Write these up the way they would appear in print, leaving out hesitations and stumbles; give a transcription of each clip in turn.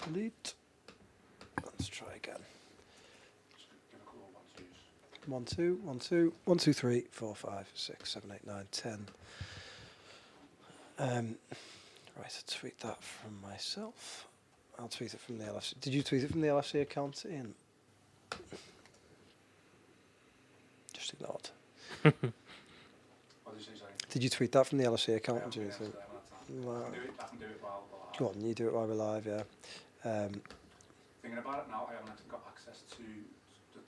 Delete. Let's try again. 1, 2, 1, 2, 1, 2, 3, 4, 5, 6, 7, 8, 9, 10. Right, I'll tweet that from myself. I'll tweet it from the LFC. Did you tweet it from the LFC account, Ian? Just ignored. What did you say, sorry? Did you tweet that from the LFC account? I can do it while we're live. Go on, you do it while we're live, yeah. Thinking about it now, I haven't actually got access to the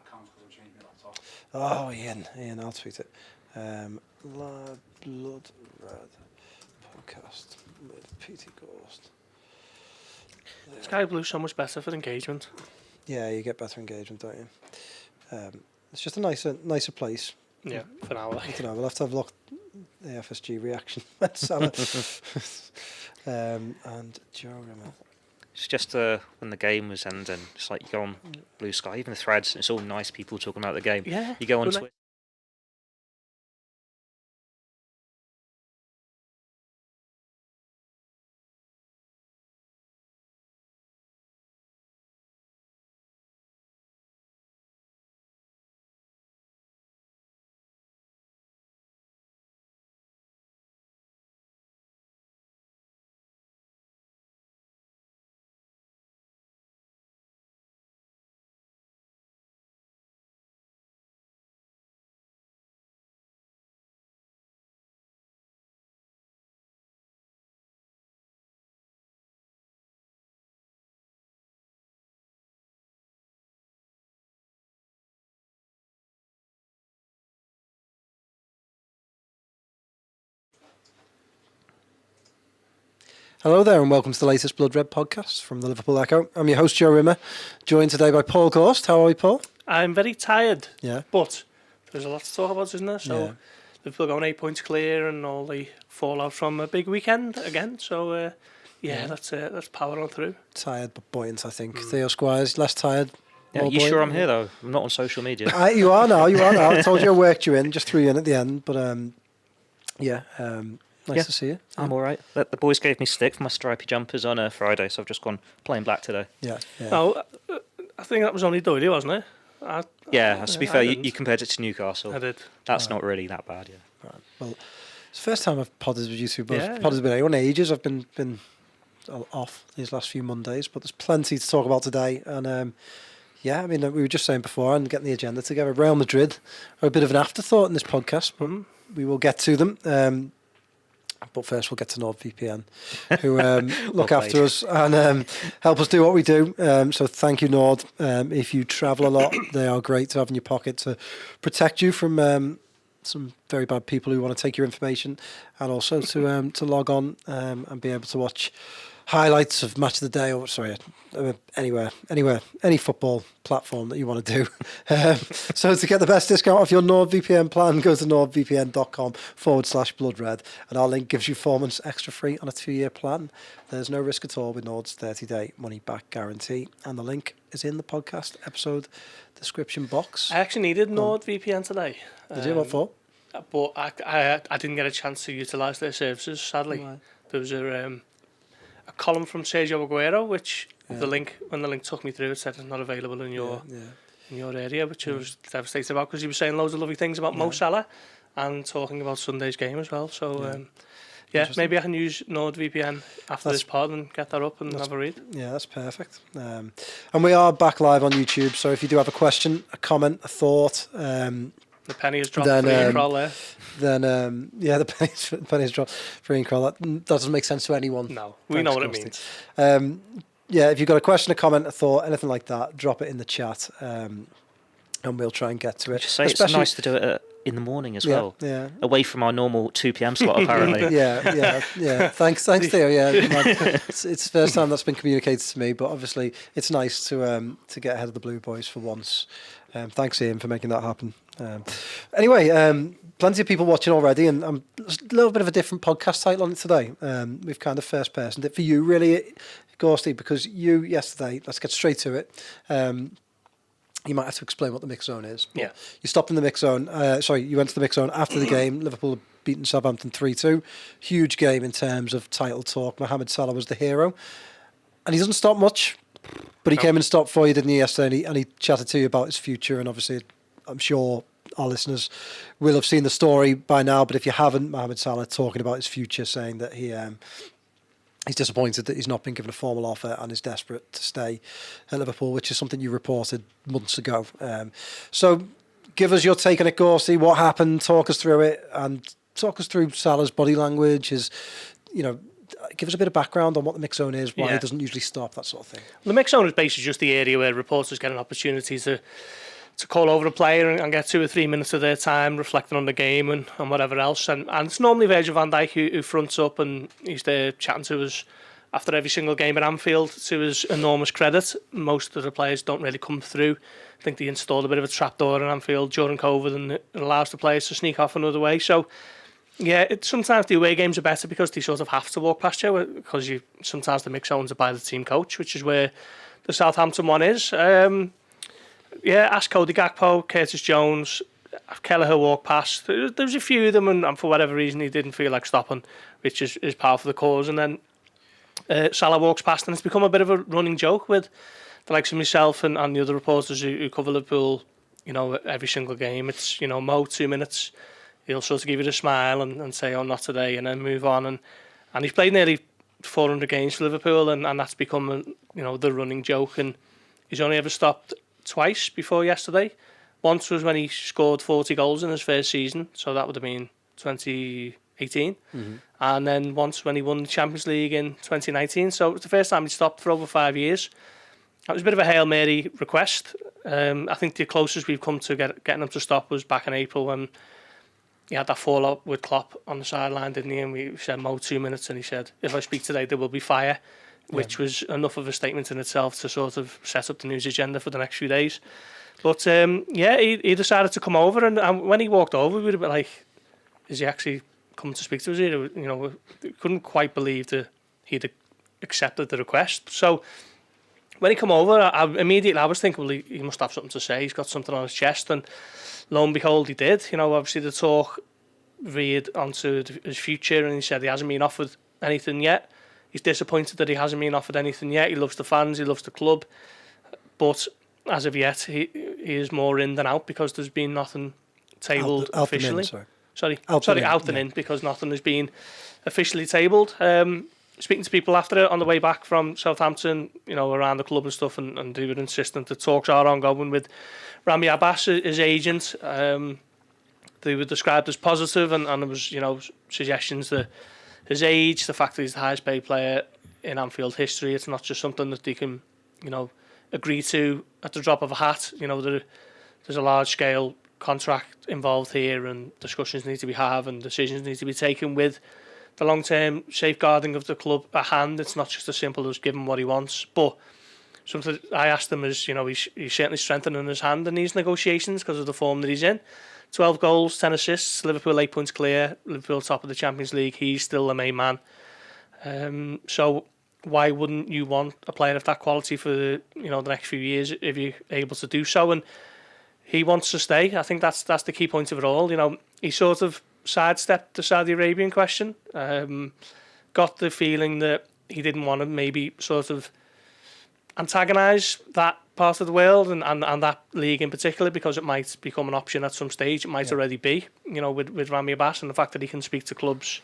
accounts because I'm changing my laptop. Oh, Ian, I'll tweet it. Blood Red podcast with PT Gorst. Sky Blue's so much better for engagement. Yeah, you get better engagement, don't you? It's just a nicer place. Yeah, for now. I don't know, we'll have to have a look at the FSG reaction. Salah. And Joe Rimmer. It's just when the game was ending, it's like you go on Blue Sky, even the threads, it's all nice people talking about the game. Yeah. You go on Twitter. Hello there and welcome to the latest Blood Red podcast from the Liverpool Echo. I'm your host Joe Rimmer, joined today by Paul Gorst. How are we, Paul? I'm very tired. Yeah. But there's a lot to talk about, isn't there? So Yeah. Liverpool going 8 points clear and all the fallout from a big weekend again. So let's power on through. Tired but buoyant, I think. Theo Squires, less tired. Yeah, more you buoyant? sure I'm here though? I'm not on social media. You are now. I told you I worked you in, just threw you in at the end. But nice to see you. I'm all right. The boys gave me stick for my stripy jumpers on a Friday, so I've just gone plain black today. Yeah. Oh, I think that was only Doyle, wasn't it? To be fair, you compared it to Newcastle. I did. That's not really that bad, yeah. Right. Well, it's the first time I've podded with you two, but Yeah, I've podded with anyone in ages. I've been off these last few Mondays, but there's plenty to talk about today. And we were just saying before and getting the agenda together. Real Madrid are a bit of an afterthought in this podcast, but we will get to them. But first, we'll get to NordVPN, who look after us and help us do what we do. So thank you, Nord. If you travel a lot, they are great to have in your pocket to protect you from some very bad people who want to take your information, and also to log on and be able to watch highlights of match of the day, anywhere, any football platform that you want to do. So to get the best discount off your NordVPN plan, go to nordvpn.com/bloodred, and our link gives you 4 months extra free on a 2-year plan. There's no risk at all with Nord's 30-day money-back guarantee, and the link is in the podcast episode description box. I actually needed NordVPN today. Did you? What for? But I didn't get a chance to utilise their services, sadly. Right. There was a column from Sergio Aguero, which when the link took me through, it said it's not available in your area, which I was devastated about because he was saying loads of lovely things about Mo Salah and talking about Sunday's game as well. So maybe I can use NordVPN after this pod and get that up and have a read. Yeah, that's perfect. And we are back live on YouTube, so if you do have a question, a comment, a thought, the penny has dropped for Ian Kroll there. Then the penny's dropped for Ian Kroll. That doesn't make sense to anyone. No, we know what it means. If you've got a question, a comment, a thought, anything like that, drop it in the chat, and we'll try and get to it. Just say it's nice to do it in the morning as well. Yeah. Away from our normal 2 p.m. slot, apparently. Yeah. Thanks, Theo. Yeah, it's the first time that's been communicated to me, but obviously it's nice to get ahead of the Blue Boys for once. Thanks, Ian, for making that happen. Plenty of people watching already, and a little bit of a different podcast title on it today. We've kind of first personed it for you, really, Gorsty, because you yesterday. Let's get straight to it. You might have to explain what the mix zone is. Yeah. You stopped in the mix zone. You went to the mix zone after the game. Liverpool had beaten Southampton 3-2. Huge game in terms of title talk. Mohamed Salah was the hero. and he doesn't stop much, but he No. came and stopped for you, didn't he, yesterday? And he chatted to you about his future, and obviously, I'm sure our listeners will have seen the story by now, but if you haven't, Mohamed Salah talking about his future, saying that he's disappointed that he's not been given a formal offer and is desperate to stay at Liverpool, which is something you reported months ago. So give us your take on it, Gorsty. What happened? Talk us through it, and talk us through Salah's body language, give us a bit of background on what the mix zone is, why he doesn't usually stop, that sort of thing. The mix zone is basically just the area where reporters get an opportunity to call over a player and get 2 or 3 minutes of their time reflecting on the game and whatever else. And it's normally Virgil van Dijk who fronts up, and he's there chatting to us after every single game at Anfield, to his enormous credit. Most of the players don't really come through. I think they installed a bit of a trapdoor in Anfield during COVID, and it allows the players to sneak off another way. So, yeah, sometimes the away games are better because they sort of have to walk past you, because sometimes the mix zones are by the team coach, which is where the Southampton one is. Ask Cody Gakpo, Curtis Jones, Kelleher walked past. There was a few of them, and for whatever reason he didn't feel like stopping, which is par for the cause. And then Salah walks past, and it's become a bit of a running joke with the likes of myself and the other reporters who cover Liverpool, every single game. It's, Mo, 2 minutes, he'll sort of give you a smile and say, oh, not today, and then move on. And he's played nearly 400 games for Liverpool, and that's become, the running joke. And he's only ever stopped twice before yesterday. Once was when he scored 40 goals in his first season, so that would have been 2018. And then once when he won the Champions League in 2019. So it was the first time he stopped for over 5 years. That was a bit of a Hail Mary request. I think the closest we've come to getting him to stop was back in April, when he had that fallout with Klopp on the sideline, didn't he? And we said, Mo, 2 minutes, and he said, if I speak today, there will be fire, which was enough of a statement in itself to sort of set up the news agenda for the next few days. But he decided to come over, and when he walked over, we were a bit like, is he actually come to speak to us here? We couldn't quite believe that he'd accepted the request. So when he come over, I was thinking, well, he must have something to say. He's got something on his chest, and lo and behold, he did. Obviously the talk veered onto his future, and he said he hasn't been offered anything yet. He's disappointed that he hasn't been offered anything yet. He loves the fans, he loves the club, but as of yet, he is more in than out, because there's been nothing tabled officially. Out and in, because nothing has been officially tabled. Speaking to people after it on the way back from Southampton, around the club and stuff, and they were insistent that talks are ongoing with Rami Abbas, his agent. They were described as positive, and there was, suggestions that his age, the fact that he's the highest paid player in Anfield history, it's not just something that they can, agree to at the drop of a hat. There's a large scale contract involved here, and discussions need to be had, and decisions need to be taken with the long term safeguarding of the club at hand. It's not just as simple as giving what he wants. But something I asked him is, he's certainly strengthening his hand in these negotiations because of the form that he's in. 12 goals, 10 assists, Liverpool 8 points clear, Liverpool top of the Champions League. He's still the main man. So why wouldn't you want a player of that quality for the next few years if you're able to do so? And he wants to stay. I think that's the key point of it all. He sort of sidestepped the Saudi Arabian question. Got the feeling that he didn't want to maybe sort of antagonise that part of the world and that league in particular, because it might become an option at some stage. It might already be, with Rami Abbas, and the fact that he can speak to clubs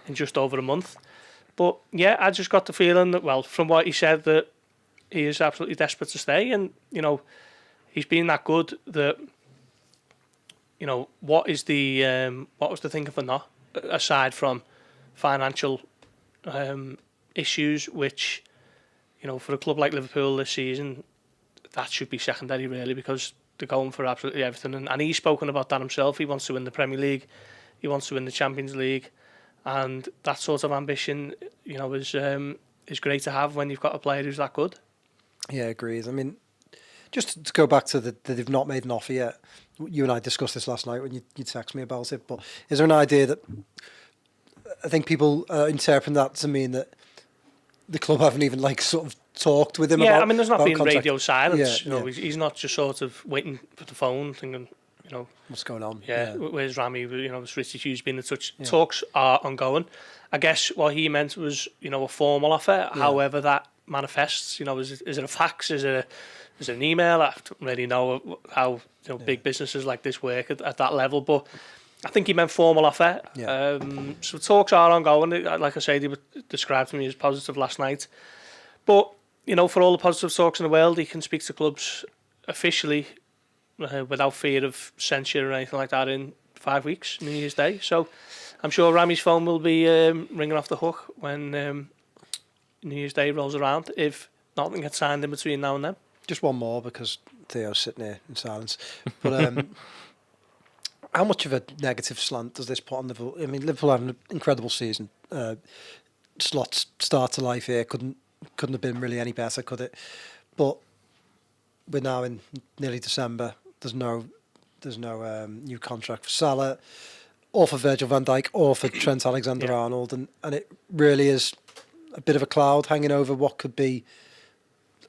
in just over a month. But yeah, I just got the feeling that, well, from what he said, that he is absolutely desperate to stay, and he's been that good that what was the thinking for not, aside from financial issues, which for a club like Liverpool this season, that should be secondary really, because they're going for absolutely everything, and he's spoken about that himself. He wants to win the Premier League, he wants to win the Champions League, and that sort of ambition is great to have when you've got a player who's that good. Yeah, agreed. I mean, just to go back to that they've not made an offer yet. You and I discussed this last night when you texted me about it. But is there an idea that I think people are interpreting that to mean that the club haven't even sort of talked with him? Yeah, about, I mean, there's not been contract. radio silence. Yeah, He's not just sort of waiting for the phone, thinking, what's going on? Yeah, where's Rami? Has Richie Hughes been in touch? Yeah. Talks are ongoing. I guess what he meant was, a formal offer. Yeah. However, that manifests. You know, is it a fax? Is it an email? I don't really know how big businesses like this work at that level, but I think he meant formal offer. Yeah. So talks are ongoing. Like I said, they were described to me as positive last night. But, for all the positive talks in the world, he can speak to clubs officially without fear of censure or anything like that in 5 weeks, New Year's Day. So I'm sure Rami's phone will be ringing off the hook when New Year's Day rolls around, if nothing gets signed in between now and then. Just one more, because Theo's sitting here in silence. But how much of a negative slant does this put on Liverpool? I mean, Liverpool had an incredible season. Slot's start to life here couldn't have been really any better, could it? But we're now in nearly December. There's no new contract for Salah, or for Virgil van Dijk, or for Trent Alexander-Arnold, and it really is a bit of a cloud hanging over what could be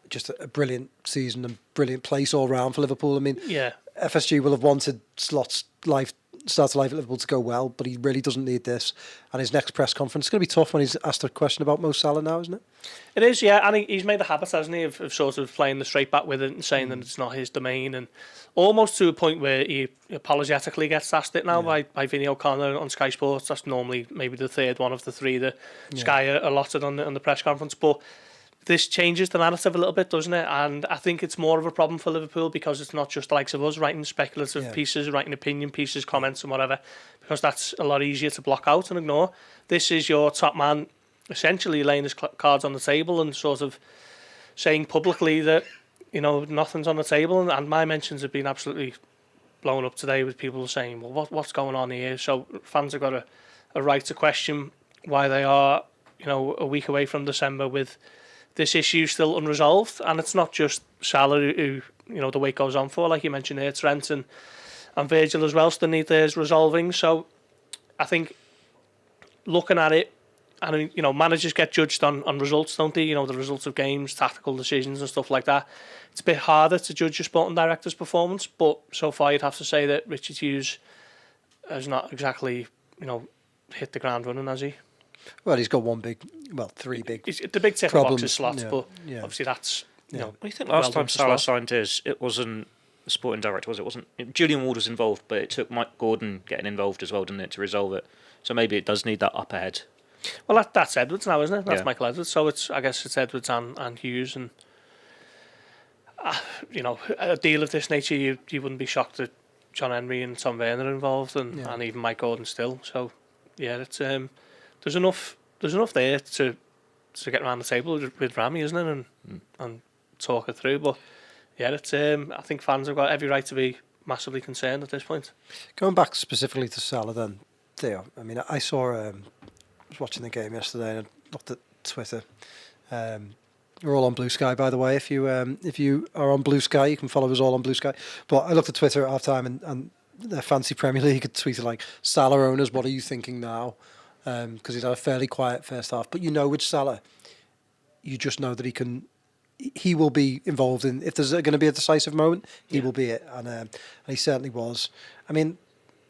just a brilliant season and brilliant place all round for Liverpool. I mean, FSG will have wanted Slot's start to life at Liverpool to go well, but he really doesn't need this. And his next press conference is going to be tough when he's asked a question about Mo Salah now, isn't it? It is, yeah, and he's made a habit, hasn't he, of sort of playing the straight back with it and saying that it's not his domain, and almost to a point where he apologetically gets asked it now by Vinny O'Connor on Sky Sports. That's normally maybe the third one of the three that Sky allotted on the press conference, but this changes the narrative a little bit, doesn't it? And I think it's more of a problem for Liverpool, because it's not just the likes of us writing speculative pieces, writing opinion pieces, comments and whatever, because that's a lot easier to block out and ignore. This is your top man essentially laying his cards on the table and sort of saying publicly that, nothing's on the table. And my mentions have been absolutely blown up today, with people saying, well, what's going on here? So fans have got a right to question why they are, a week away from December with this issue still unresolved. And it's not just Salah who the wait goes on for, like you mentioned here, Trent and Virgil as well still need theirs resolving. So I think looking at it, and managers get judged on results, don't they? The results of games, tactical decisions and stuff like that. It's a bit harder to judge a sporting director's performance, but so far you'd have to say that Richard Hughes has not exactly, hit the ground running, has he? Well, he's got three big. It's the big tick boxes slots, but obviously that's What do you think last time Salah signed his? It wasn't a sporting director, was it? Wasn't Julian Ward was involved, but it took Mike Gordon getting involved as well, didn't it, to resolve it? So maybe it does need that up ahead. Well, that's Edwards now, isn't it? That's Michael Edwards. So I guess it's Edwards and Hughes, and a deal of this nature, you wouldn't be shocked that John Henry and Tom Werner are involved, and even Mike Gordon still. So it's there's enough there to get around the table with Rami, isn't it, and talk it through. But it's I think fans have got every right to be massively concerned at this point. Going back specifically to Salah, then, Theo. I mean, I saw. I was watching the game yesterday and I looked at Twitter. We're all on Blue Sky, by the way. If you are on Blue Sky, you can follow us all on Blue Sky. But I looked at Twitter at half time, and the fancy Premier League had tweeted like, Salah owners, what are you thinking now? Because he's had a fairly quiet first half. But with Salah, you just know that he will be involved in, if there's going to be a decisive moment, he will be it. And he certainly was. I mean,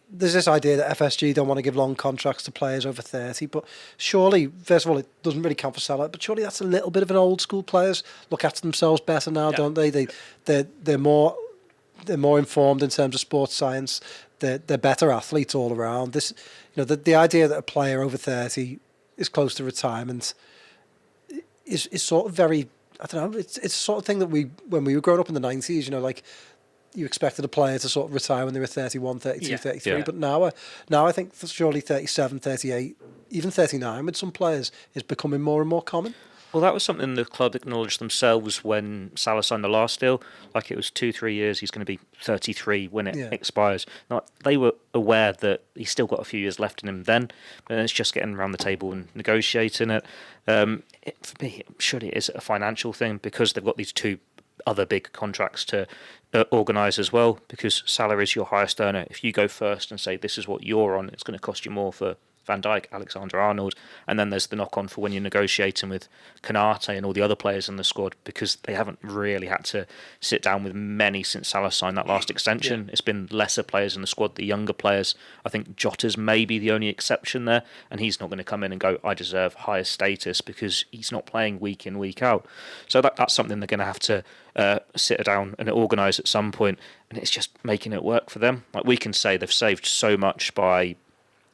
there's this idea that FSG don't want to give long contracts to players over 30, but surely, first of all, it doesn't really count for Salah, but surely that's a little bit of an old school. Players look after themselves better now, don't they? They're more informed in terms of sports science. They're better athletes all around. This, the idea that a player over 30 is close to retirement is sort of very, I don't know, it's the sort of thing that when we were growing up in the 90s, like, you expected a player to sort of retire when they were 31, 32, 33. But now I think surely 37, 38, even 39 with some players is becoming more and more common. Well, that was something the club acknowledged themselves when Salah signed the last deal. Like, it was 2-3 years, he's going to be 33 when it expires. Now, they were aware that he's still got a few years left in him then, but it's just getting around the table and negotiating it. For me, surely it is a financial thing, because they've got these two other big contracts to organise as well, because Salah is your highest earner. If you go first and say this is what you're on, it's going to cost you more for Van Dijk, Alexander-Arnold, and then there's the knock-on for when you're negotiating with Konate and all the other players in the squad, because they haven't really had to sit down with many since Salah signed that last extension. Yeah. It's been lesser players in the squad, the younger players. I think Jota's maybe the only exception there, and he's not going to come in and go, I deserve higher status, because he's not playing week in, week out. So that's something they're going to have to sit down and organise at some point, and it's just making it work for them. Like, we can say they've saved so much by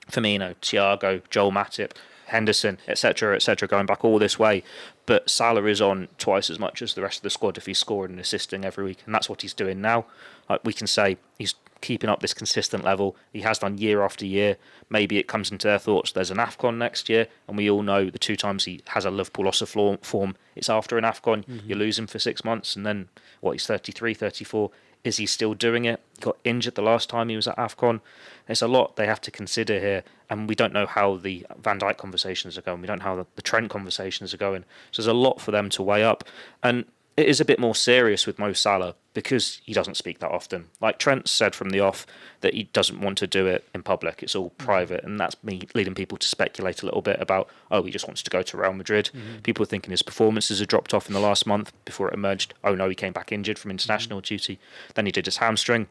Firmino, Thiago, Joel Matip, Henderson, etc., going back all this way, but Salah is on twice as much as the rest of the squad if he's scoring and assisting every week, and that's what he's doing now. Like, we can say he's keeping up this consistent level. He has done year after year. Maybe it comes into their thoughts there's an AFCON next year, and we all know the 2 times he has a Liverpool loss of form, it's after an AFCON. You lose him for 6 months, and then, he's 33, 34. Is he still doing it? He got injured the last time he was at AFCON. There's a lot they have to consider here, and we don't know how the Van Dijk conversations are going. We don't know how the Trent conversations are going. So there's a lot for them to weigh up. And it is a bit more serious with Mo Salah because he doesn't speak that often. Like Trent said from the off that he doesn't want to do it in public. It's all private, and that's me leading people to speculate a little bit about, he just wants to go to Real Madrid. People are thinking his performances have dropped off in the last month before it emerged. Oh no, he came back injured from international duty. Then he did his hamstring.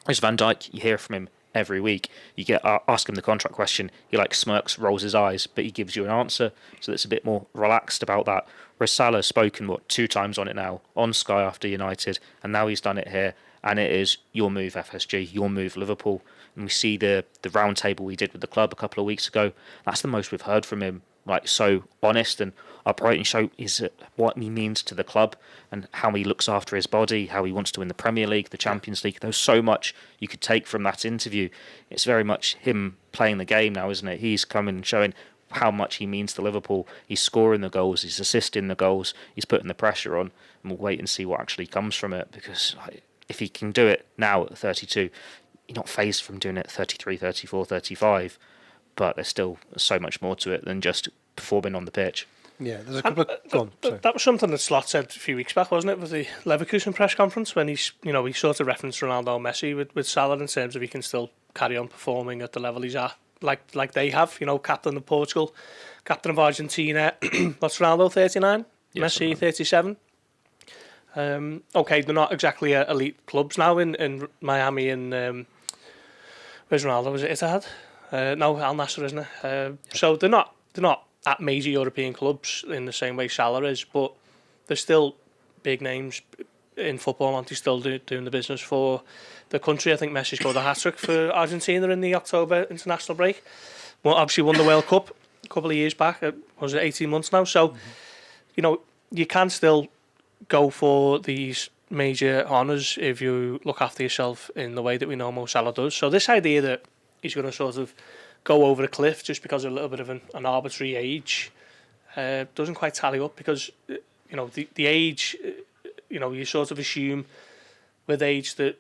Whereas Van Dijk, you hear from him every week. You get ask him the contract question, he smirks, rolls his eyes, but he gives you an answer, so it's a bit more relaxed about that. Whereas Salah's spoken 2 times on it now, on Sky after United, and now he's done it here, and it is your move FSG, your move Liverpool. And we see the round table we did with the club a couple of weeks ago. That's the most we've heard from him, so honest and upright, and show is what he means to the club and how he looks after his body, how he wants to win the Premier League, the Champions League. There's so much you could take from that interview. It's very much him playing the game now, isn't it? He's coming and showing how much he means to Liverpool. He's scoring the goals, he's assisting the goals, he's putting the pressure on, and we'll wait and see what actually comes from it, because if he can do it now at 32, you're not phased from doing it at 33, 34, 35, but there's still so much more to it than just performing on the pitch. Yeah, there's a couple of... That was something that Slot said a few weeks back, wasn't it, with the Leverkusen press conference, when he sort of referenced Ronaldo and Messi with Salah in terms of he can still carry on performing at the level he's at, like they have, captain of Portugal, captain of Argentina. What's Ronaldo, 39? Yes, Messi, 37? Okay, they're not exactly elite clubs now in Miami and... where's Ronaldo? Was it Etihad? No, Al Nassr, isn't it? So they're not at major European clubs in the same way Salah is, but they're still big names in football, aren't they? Still doing the business for the country. I think Messi scored a hat-trick for Argentina in the October international break. Well, obviously won the World Cup a couple of years back. Was it 18 months now? So, you can still go for these major honours if you look after yourself in the way that we know Mo Salah does. So this idea that he's going to sort of go over a cliff just because of a little bit of an arbitrary age doesn't quite tally up, because the age, you sort of assume with age that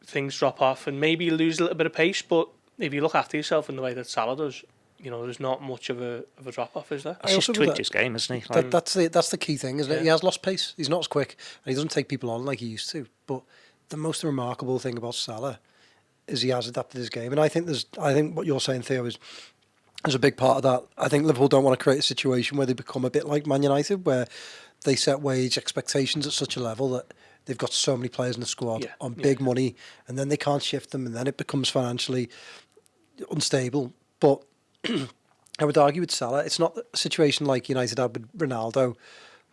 things drop off and maybe you lose a little bit of pace, but if you look after yourself in the way that Salah does, there's not much of a drop off, is there? He's just tweaked his game, hasn't he? That's the key thing, isn't it? He has lost pace. He's not as quick, and he doesn't take people on like he used to. But the most remarkable thing about Salah is he has adapted his game, and I think what you're saying, Theo, is a big part of that. I think Liverpool don't want to create a situation where they become a bit like Man United, where they set wage expectations at such a level that they've got so many players in the squad on big money, and then they can't shift them, and then it becomes financially unstable. But I would argue with Salah, it's not a situation like United had with Ronaldo,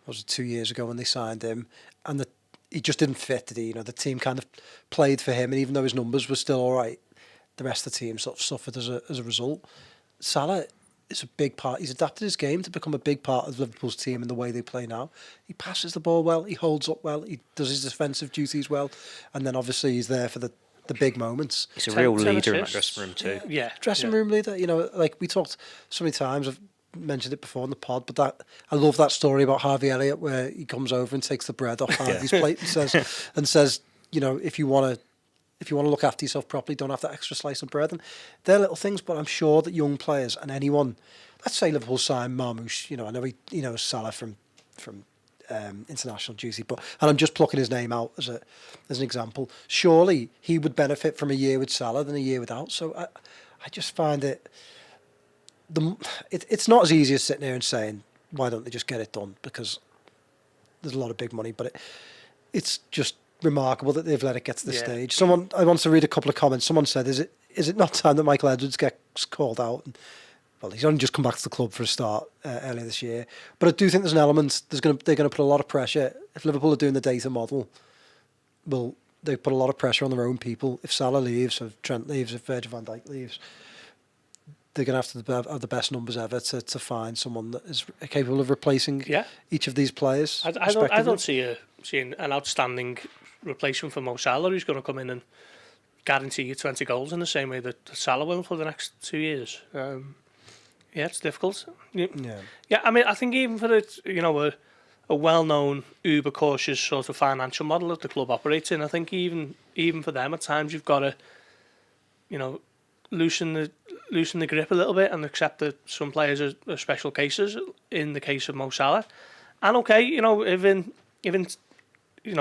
was it 2 years ago when they signed him, and he just didn't fit, did he? The team kind of played for him, and even though his numbers were still all right, the rest of the team sort of suffered as a result. Salah is a big part. He's adapted his game to become a big part of Liverpool's team in the way they play now. He passes the ball well, he holds up well, he does his defensive duties well, and then obviously he's there for the big moments. He's a real leader in that dressing room too. Dressing room leader. Like we talked so many times, I've mentioned it before in the pod, but I love that story about Harvey Elliott where he comes over and takes the bread off Harvey's plate and says, if you want to look after yourself properly, don't have that extra slice of bread. And they're little things, but I'm sure that young players and anyone, let's say Liverpool sign Marmoush, I know he knows Salah from international duty, and I'm just plucking his name out as an example. Surely he would benefit from a year with Salah than a year without. So I just find it it's not as easy as sitting here and saying, why don't they just get it done? Because there's a lot of big money, but it's just remarkable that they've let it get to this stage. I want to read a couple of comments. Someone said, is it not time that Michael Edwards gets called out? And, well, he's only just come back to the club for a start earlier this year. But I do think there's an element, they're going to put a lot of pressure. If Liverpool are doing the data model, they put a lot of pressure on their own people. If Salah leaves, if Trent leaves, if Virgil van Dijk leaves, they're going to have the best numbers ever to find someone that is capable of replacing each of these players. I don't see an outstanding replacement for Mo Salah who's going to come in and guarantee you 20 goals in the same way that Salah will for the next 2 years. It's difficult. I mean, I think even for a well-known, uber-cautious sort of financial model that the club operates in, I think even for them at times you've got to, loosen the grip a little bit and accept that some players are special cases. In the case of Mo Salah, and even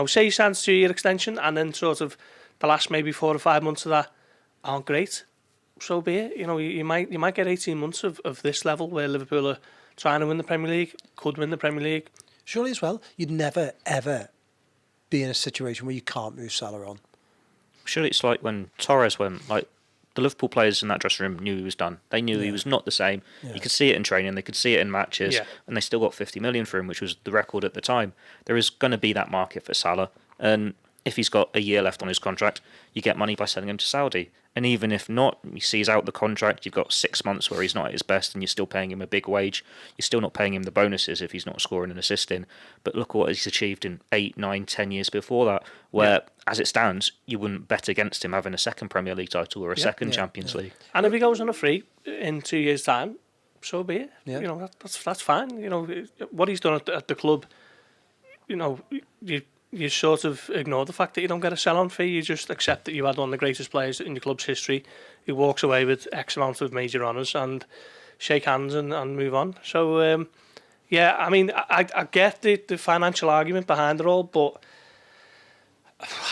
say he signs a 2-year extension and then sort of the last maybe 4 or 5 months of that aren't great, so be it. You might get 18 months of this level where Liverpool are trying to win the Premier League, could win the Premier League. Surely as well, you'd never ever be in a situation where you can't move Salah on. Surely it's like when Torres went, like the Liverpool players in that dressing room knew he was done. They knew he was not the same. You could see it in training, they could see it in matches, and they still got 50 million for him, which was the record at the time. There is going to be that market for Salah, and if he's got a year left on his contract, you get money by selling him to Saudi. And even if not, he sees out the contract, you've got 6 months where he's not at his best and you're still paying him a big wage. You're still not paying him the bonuses if he's not scoring and assisting. But look what he's achieved in 8, 9, 10 years before that, where, as it stands, you wouldn't bet against him having a second Premier League title or a second Champions League. And if he goes on a free in 2 years' time, so be it. That's fine. What he's done at the club, you sort of ignore the fact that you don't get a sell-on fee. You just accept that you had one of the greatest players in your club's history who walks away with X amount of major honours and shake hands and move on. So, I mean, I get the financial argument behind it all, but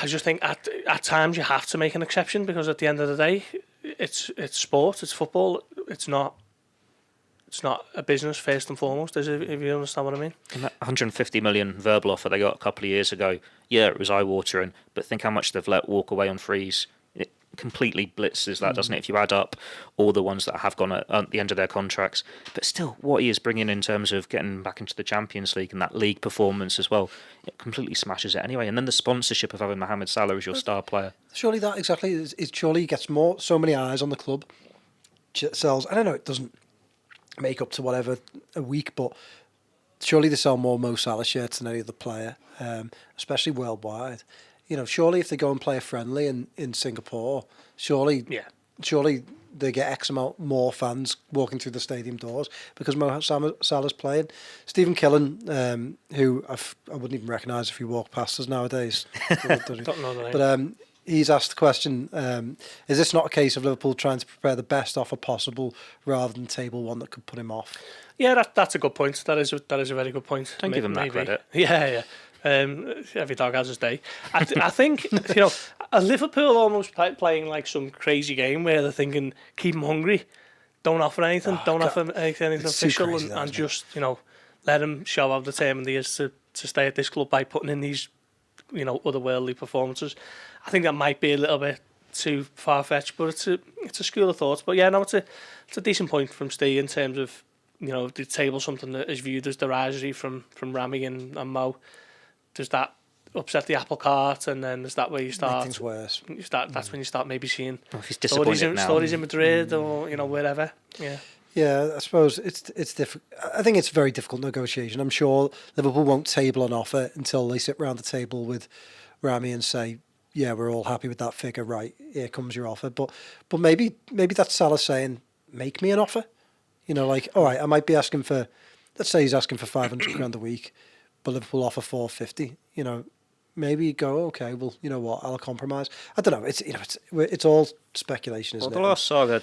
I just think at times you have to make an exception because at the end of the day, it's sport, it's football, it's not a business first and foremost, is it, if you understand what I mean? And that 150 million verbal offer they got a couple of years ago, it was eye-watering, but think how much they've let walk away on frees. It completely blitzes that, doesn't it, if you add up all the ones that have gone at the end of their contracts. But still, what he is bringing in terms of getting back into the Champions League and that league performance as well, it completely smashes it anyway. And then the sponsorship of having Mohamed Salah as your star player. Surely that exactly is surely he gets so many eyes on the club. Sells, I don't know, it doesn't make up to whatever a week, but surely they sell more Mo Salah shirts than any other player, especially worldwide. Surely if they go and play a friendly in Singapore, surely they get X amount more fans walking through the stadium doors because Mo Salah's playing. Stephen Killen, who I wouldn't even recognise if he walked past us nowadays. Don't know the name. But he's asked the question, is this not a case of Liverpool trying to prepare the best offer possible rather than table one that could put him off? Yeah, that's a good point. That is a very good point. Don't give him that credit. Yeah. Every dog has his day. I think, a Liverpool almost playing like some crazy game where they're thinking, keep them hungry, don't offer anything, offer anything official, and just, let him show how determined he is to stay at this club by putting in these, otherworldly performances. I think that might be a little bit too far-fetched, but it's a school of thought. But yeah, no, it's a decent point from Steve in terms of, the table something that is viewed as derisory from Rami and Mo. Does that upset the apple cart, and then is that where you start? Make things worse. That's when you start maybe seeing stories in Madrid or wherever. Yeah. Yeah, I suppose it's difficult. I think it's a very difficult negotiation. I'm sure Liverpool won't table an offer until they sit round the table with Rami and say, yeah, we're all happy with that figure. Right, here comes your offer. But maybe that's Salah saying, make me an offer. All right, I might be asking for, let's say he's asking for 500 grand a week, but Liverpool offer 450. Maybe you go, okay, well, you know what, I'll compromise. I don't know. It's all speculation, isn't it? The last saga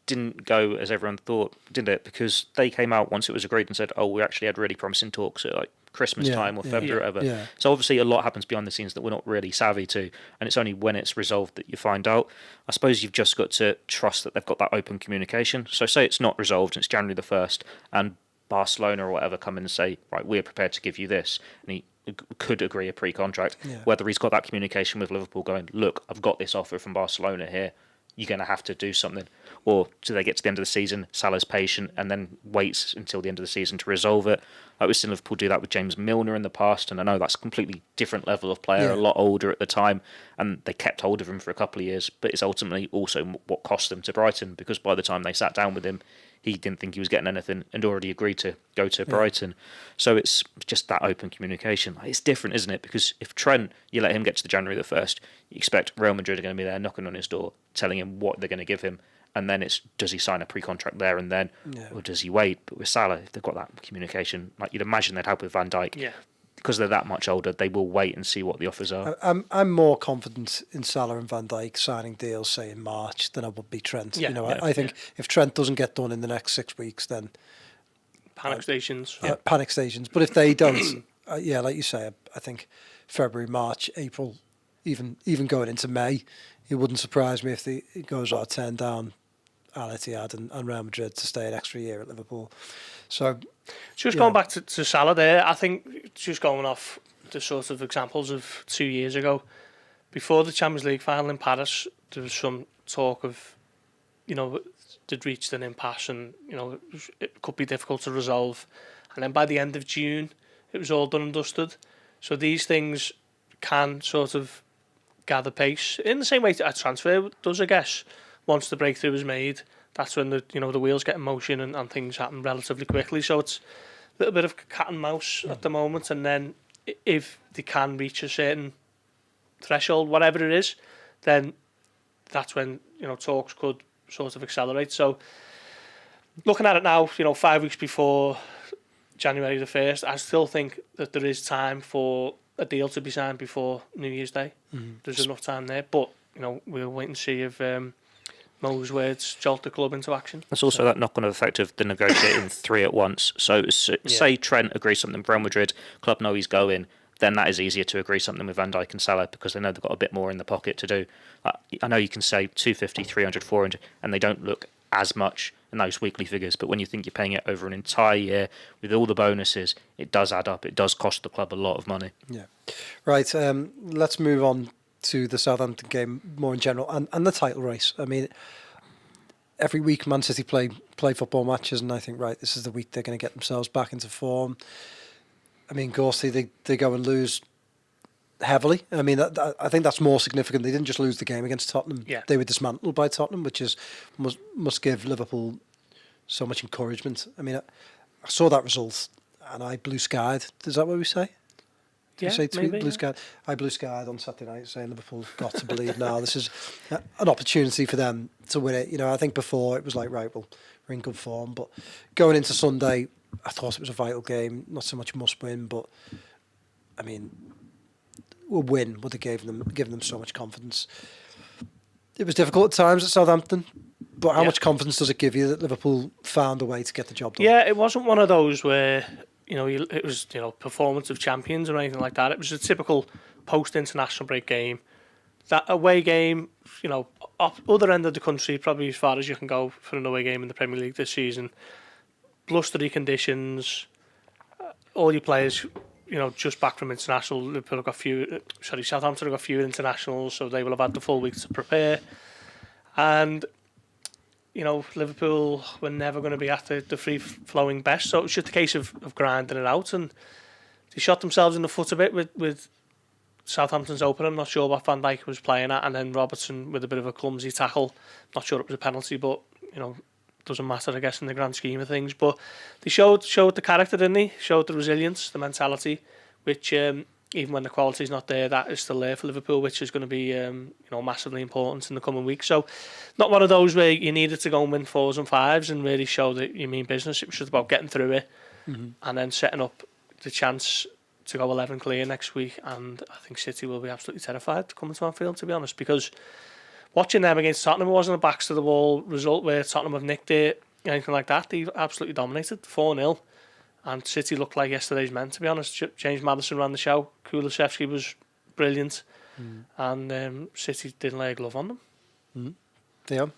didn't go as everyone thought, did it? Because they came out once it was agreed and said, we actually had really promising talks at Christmas time or February or whatever. Yeah. So obviously a lot happens behind the scenes that we're not really savvy to, and it's only when it's resolved that you find out. I suppose you've just got to trust that they've got that open communication. So say it's not resolved, and it's January the 1st, and Barcelona or whatever come in and say, right, we're prepared to give you this, and he could agree a pre-contract. Whether he's got that communication with Liverpool going, look, I've got this offer from Barcelona here, you're going to have to do something. Or do they get to the end of the season, Salah's patient and then waits until the end of the season to resolve it? We've seen Liverpool do that with James Milner in the past, and I know that's a completely different level of player, a lot older at the time, and they kept hold of him for a couple of years, but it's ultimately also what cost them to Brighton, because by the time they sat down with him, he didn't think he was getting anything and already agreed to go to Brighton. So it's just that open communication. It's different, isn't it? Because if Trent, you let him get to the January the 1st, you expect Real Madrid are going to be there knocking on his door, telling him what they're going to give him. And then it's, does he sign a pre-contract there and then, or does he wait? But with Salah, if they've got that communication, like you'd imagine they'd help with Van Dijk. Yeah. Because they're that much older, they will wait and see what the offers are. I'm more confident in Salah and Van Dijk signing deals, say in March, than I would be Trent. I think if Trent doesn't get done in the next 6 weeks, then panic stations. Panic stations. But if they don't, like you say, I think February, March, April, even going into May, it wouldn't surprise me if it goes out 10 down Al Ittihad and Real Madrid to stay an extra year at Liverpool. So, just going back to Salah there, I think just going off the sort of examples of 2 years ago, before the Champions League final in Paris, there was some talk of, they'd reached an impasse and, it could be difficult to resolve. And then by the end of June, it was all done and dusted. So these things can sort of gather pace in the same way a transfer does, I guess. Once the breakthrough is made, that's when the wheels get in motion and things happen relatively quickly. So it's a little bit of cat and mouse at the moment. And then if they can reach a certain threshold, whatever it is, then that's when talks could sort of accelerate. So looking at it now, 5 weeks before January the 1st, I still think that there is time for a deal to be signed before New Year's Day. There's enough time there, but we'll wait and see if Mo's words jolt the club into action. There's also that knock-on effect of the negotiating 3 at once. So say Trent agrees something with Real Madrid, club know he's going, then that is easier to agree something with Van Dijk and Salah because they know they've got a bit more in the pocket to do. I know you can say 250, 300, 400, and they don't look as much in those weekly figures, but when you think you're paying it over an entire year with all the bonuses, it does add up. It does cost the club a lot of money. Yeah. Right, let's move on to the Southampton game more in general and the title race. I mean, every week Man City play football matches, and I think, right, this is the week they're going to get themselves back into form. I mean, Gorsty, they go and lose heavily. I mean, I think that's more significant. They didn't just lose the game against Tottenham. Yeah. They were dismantled by Tottenham, which must give Liverpool so much encouragement. I mean, I saw that result and I blue skied. Is that what we say? Did you say maybe, blue skied? I blue skied on Saturday night saying Liverpool got to believe now. This is an opportunity for them to win it. I think before it was like, right, well, we're in good form. But going into Sunday, I thought it was a vital game. Not so much must win, but I mean, a win would have given them so much confidence. It was difficult at times at Southampton, but how much confidence does it give you that Liverpool found a way to get the job done? Yeah, it wasn't one of those where it was performance of champions or anything like that. It was a typical post-international break game. That away game, other end of the country, probably as far as you can go for an away game in the Premier League this season. Blustery conditions, all your players, just back from international. Liverpool have got Southampton have got fewer internationals, so they will have had the full week to prepare. And Liverpool were never going to be at the free-flowing best, so it was just a case of grinding it out, and they shot themselves in the foot a bit with Southampton's opener. I'm not sure what Van Dijk was playing at, and then Robertson with a bit of a clumsy tackle. Not sure it was a penalty, but doesn't matter, I guess, in the grand scheme of things. But they showed the character, didn't they? Showed the resilience, the mentality, which even when the quality's not there, that is still there for Liverpool, which is going to be massively important in the coming weeks. So not one of those where you needed to go and win 4s and 5s and really show that you mean business. It was just about getting through it and then setting up the chance to go 11 clear next week. And I think City will be absolutely terrified to come into Anfield, to be honest, because watching them against Tottenham, it wasn't a backs to the wall result where Tottenham have nicked it, anything like that. They absolutely dominated 4-0. And City looked like yesterday's men, to be honest. James Maddison ran the show. Kulusevski was brilliant. And City didn't lay a glove on them. Theo?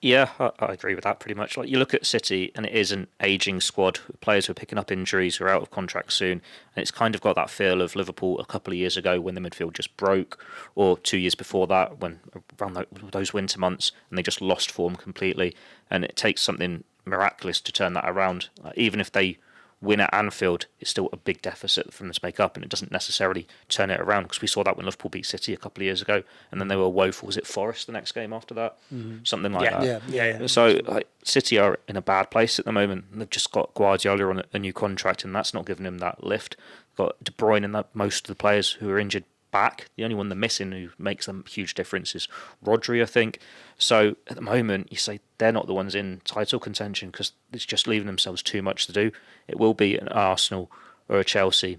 Yeah, I agree with that pretty much. Like, you look at City, and it is an ageing squad. Players who are picking up injuries, who are out of contract soon, and it's kind of got that feel of Liverpool a couple of years ago when the midfield just broke, or 2 years before that, when around those winter months, and they just lost form completely. And it takes something miraculous to turn that around. Even if they win at Anfield, it's still a big deficit for them to make up, and it doesn't necessarily turn it around, because we saw that when Liverpool beat City a couple of years ago, and then they were woeful. Was it Forest the next game after that? Something like that. Yeah. So City are in a bad place at the moment. They've just got Guardiola on a new contract, and that's not giving him that lift. Got De Bruyne and most of the players who are injured back. The only one they're missing who makes them a huge difference is Rodri, I think. So at the moment, you say they're not the ones in title contention because it's just leaving themselves too much to do. It will be an Arsenal or a Chelsea.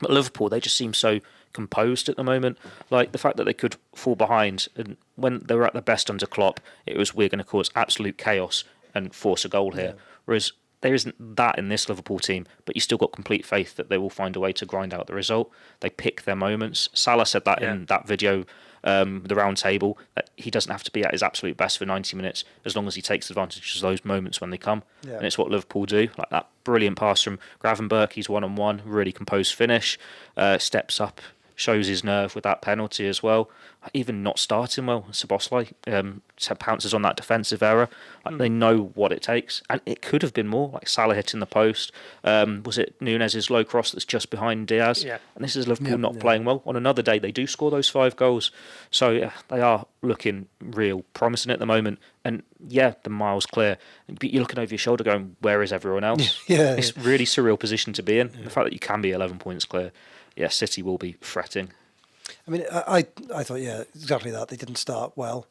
But Liverpool, they just seem so composed at the moment. Like the fact that they could fall behind, and when they were at their best under Klopp, it was, we're going to cause absolute chaos and force a goal here. Whereas there isn't that in this Liverpool team, but you still got complete faith that they will find a way to grind out the result. They pick their moments. Salah said that in that video, the round table, that he doesn't have to be at his absolute best for 90 minutes as long as he takes advantage of those moments when they come. And it's what Liverpool do. Like that brilliant pass from Gravenberch, he's one-on-one, really composed finish, steps up, shows his nerve with that penalty as well. Even not starting well, Szoboszlai pounces on that defensive error. Like, they know what it takes, and it could have been more. Like Salah hitting the post. Was it Nunez's low cross that's just behind Diaz? Yeah. And this is Liverpool not playing well. On another day, they do score those 5 goals. So yeah, they are looking real promising at the moment. And yeah, the mile's clear. But you're looking over your shoulder going, where is everyone else? It's a really surreal position to be in. The fact that you can be 11 points clear. Yeah, City will be fretting. I mean, I thought, exactly that. They didn't start well,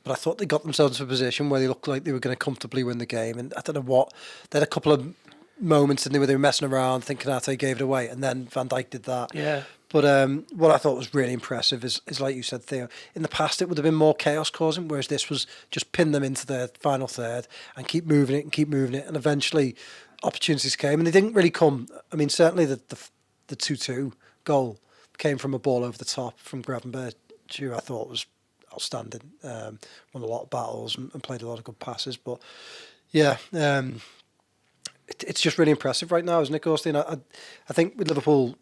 but I thought they got themselves into a position where they looked like they were going to comfortably win the game. And I don't know what, they had a couple of moments where they were messing around, thinking Ate gave it away, and then Van Dijk did that. Yeah. But what I thought was really impressive is like you said, Theo, in the past it would have been more chaos causing, whereas this was just pin them into the final third and keep moving it, and eventually opportunities came, and they didn't really come. I mean, certainly the 2-2 goal came from a ball over the top from Gravenberch, who I thought was outstanding. Won a lot of battles and played a lot of good passes. But yeah, it's just really impressive right now, isn't it, Gorst? I think with Liverpool,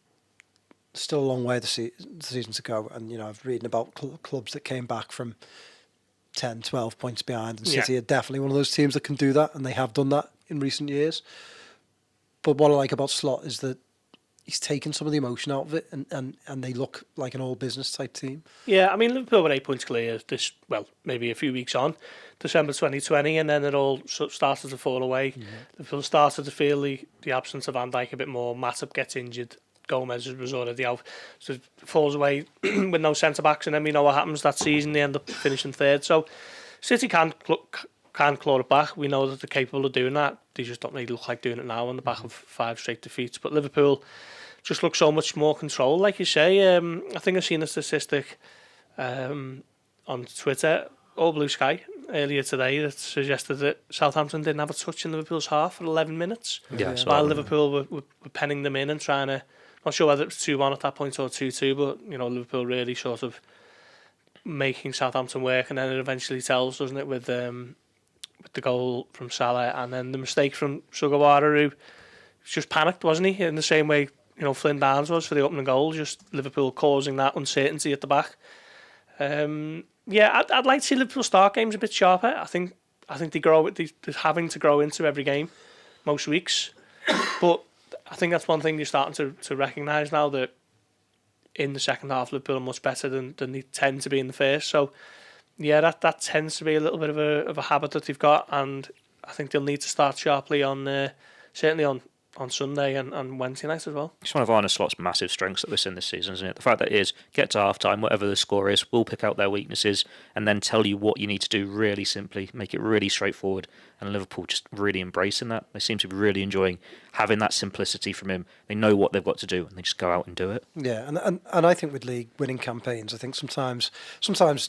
still a long way the season to go. And, I've reading about clubs that came back from 10, 12 points behind. And City are definitely one of those teams that can do that. And they have done that in recent years. But what I like about Slot is that he's taken some of the emotion out of it, and they look like an all-business type team. Yeah, I mean, Liverpool were 8 points clear maybe a few weeks on, December 2020, and then it all sort of started to fall away. Liverpool started to feel the absence of Van Dijk a bit more. Matip gets injured. Gomez was already out. So it falls away with no centre-backs, and then we know what happens that season. They end up finishing third. So City can claw it back. We know that they're capable of doing that. They just don't really look like doing it now on the back of 5 straight defeats. But Liverpool just look so much more control, like you say. I think I've seen a statistic on Twitter, All Blue Sky, earlier today that suggested that Southampton didn't have a touch in Liverpool's half for 11 minutes. While Liverpool were penning them in and trying to, not sure whether it was 2-1 at that point or 2-2, but Liverpool really sort of making Southampton work, and then it eventually tells, doesn't it, with the goal from Salah, and then the mistake from Sugawara, who just panicked, wasn't he? In the same way Flynn Downs was for the opening goal, just Liverpool causing that uncertainty at the back. I'd like to see Liverpool start games a bit sharper. I think they're having to grow into every game most weeks, but I think that's one thing you're starting to recognise now, that in the second half Liverpool are much better than they tend to be in the first. So yeah, that tends to be a little bit of a habit that they've got, and I think they'll need to start sharply on certainly on Sunday and Wednesday night as well. It's one of Arne Slot's massive strengths that we've seen this season, isn't it? The fact that it is, get to half-time, whatever the score is, we'll pick out their weaknesses and then tell you what you need to do really simply, make it really straightforward. And Liverpool just really embracing that. They seem to be really enjoying having that simplicity from him. They know what they've got to do and they just go out and do it. Yeah, and I think with league winning campaigns, I think sometimes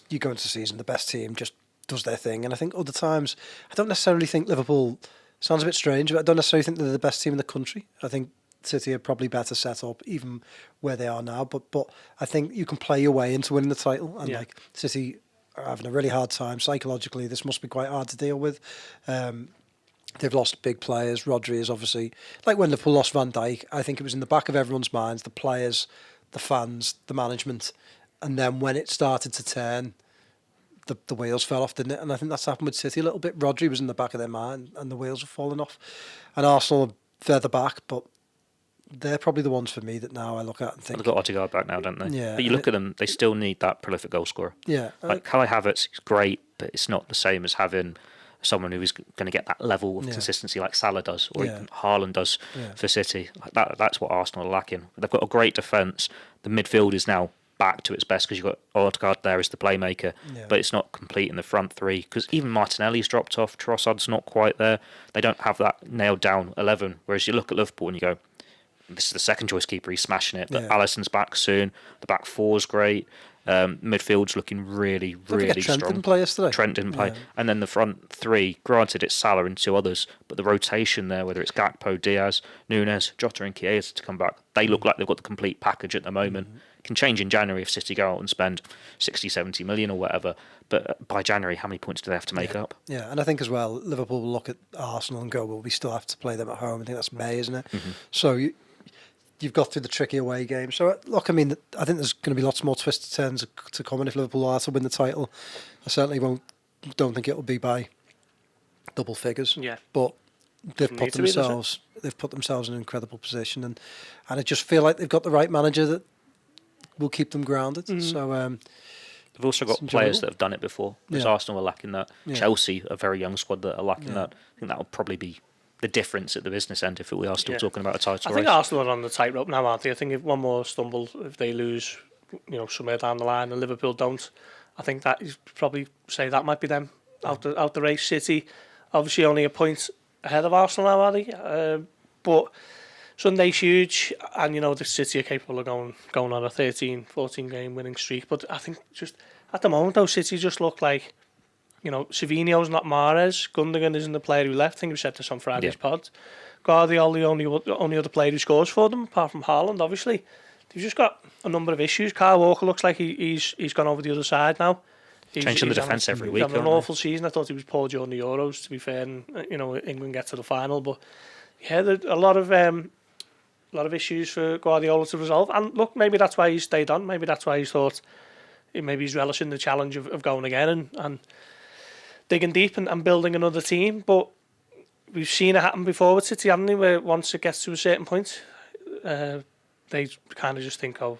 you go into the season, the best team just does their thing. And I think other times, I don't necessarily think Liverpool sounds a bit strange, but I don't necessarily think they're the best team in the country. I think City are probably better set up, even where they are now. But I think you can play your way into winning the title, and like City are having a really hard time psychologically. This must be quite hard to deal with. They've lost big players. Rodri is obviously, like when Liverpool lost Van Dijk, I think it was in the back of everyone's minds, the players, the fans, the management. And then when it started to turn, the wheels fell off, didn't it? And I think that's happened with City a little bit. Rodri was in the back of their mind and the wheels have fallen off. And Arsenal are further back, but they're probably the ones for me that now I look at and think... They've got Odegaard back now, don't they? Yeah. But you look at them, they still need that prolific goal scorer. Yeah. Like Kai Havertz is great, but it's not the same as having someone who is going to get that level of consistency like Salah does, or even Haaland does for City. Like that's what Arsenal are lacking. They've got a great defence. The midfield is now back to its best because you've got Odegaard there as the playmaker, but it's not complete in the front three because even Martinelli's dropped off. Trossard's not quite there. They don't have that nailed down 11. Whereas you look at Liverpool and you go, this is the second choice keeper, he's smashing it. But Alisson's back soon. The back four's great. Midfield's looking really Trent strong. didn't play yesterday. Trent didn't play. And then the front three, granted it's Salah and two others, but the rotation there, whether it's Gakpo, Diaz, Nunes, Jota and Chiesa to come back, they look like they've got the complete package at the moment. Can change in January if City go out and spend 60, 70 million or whatever. But by January, how many points do they have to make up? Yeah, and I think as well, Liverpool will look at Arsenal and go, well, we still have to play them at home. I think that's May, isn't it? So you've got through the tricky away game. So, look, I mean, I think there's going to be lots more twisted turns to come, and if Liverpool are to win the title, I certainly don't think it'll be by double figures. Yeah. But they've put themselves in an incredible position, and I just feel like they've got the right manager that will keep them grounded. So they've also got players that have done it before. Because Arsenal are lacking that. Chelsea, a very young squad that are lacking that. I think that will probably be the difference at the business end if we are still talking about a title race. I think Arsenal are on the tightrope now, aren't they? I think if one more stumble, if they lose, somewhere down the line, and Liverpool don't, I think that you probably say that might be them out the race. City, obviously only a point ahead of Arsenal now, are they? But Sunday's huge, and the City are capable of going on a 13, 14 game winning streak. But I think just at the moment, though, City just look like, Savino's not Mahrez. Gundogan isn't the player who left. I think we said this on Friday's pod. Guardiola, the only other player who scores for them, apart from Haaland, obviously. They've just got a number of issues. Kyle Walker looks like he's gone over the other side now. Changing the defence every week. He's having an awful season. I thought he was poor during the Euros, to be fair, and England get to the final. But yeah, there's a lot of issues for Guardiola to resolve. And look, maybe that's why he stayed on. Maybe that's why he thought maybe he's relishing the challenge of going again and digging deep and building another team. But we've seen it happen before with City, haven't we? Where once it gets to a certain point, they kind of just think, oh,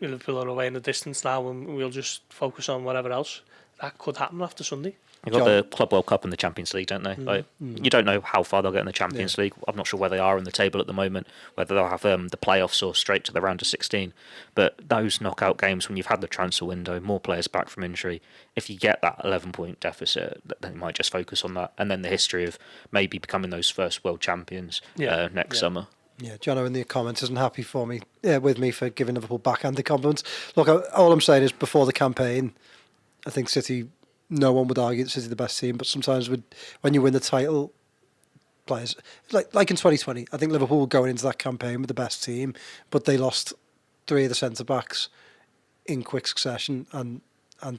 Liverpool are away in the distance now and we'll just focus on whatever else. That could happen after Sunday. They've got the Club World Cup and the Champions League, don't they? You don't know how far they'll get in the Champions League. I'm not sure where they are in the table at the moment, whether they'll have the playoffs or straight to the round of 16. But those knockout games, when you've had the transfer window, more players back from injury, if you get that 11-point deficit, then you might just focus on that. And then the history of maybe becoming those first world champions next summer. Yeah, Jono in the comments isn't happy with me for giving Liverpool backhanded compliments. Look, all I'm saying is before the campaign, I think City, no one would argue that City are the best team, but sometimes when you win the title, players, like in 2020, I think Liverpool were going into that campaign with the best team, but they lost 3 of the centre-backs in quick succession, and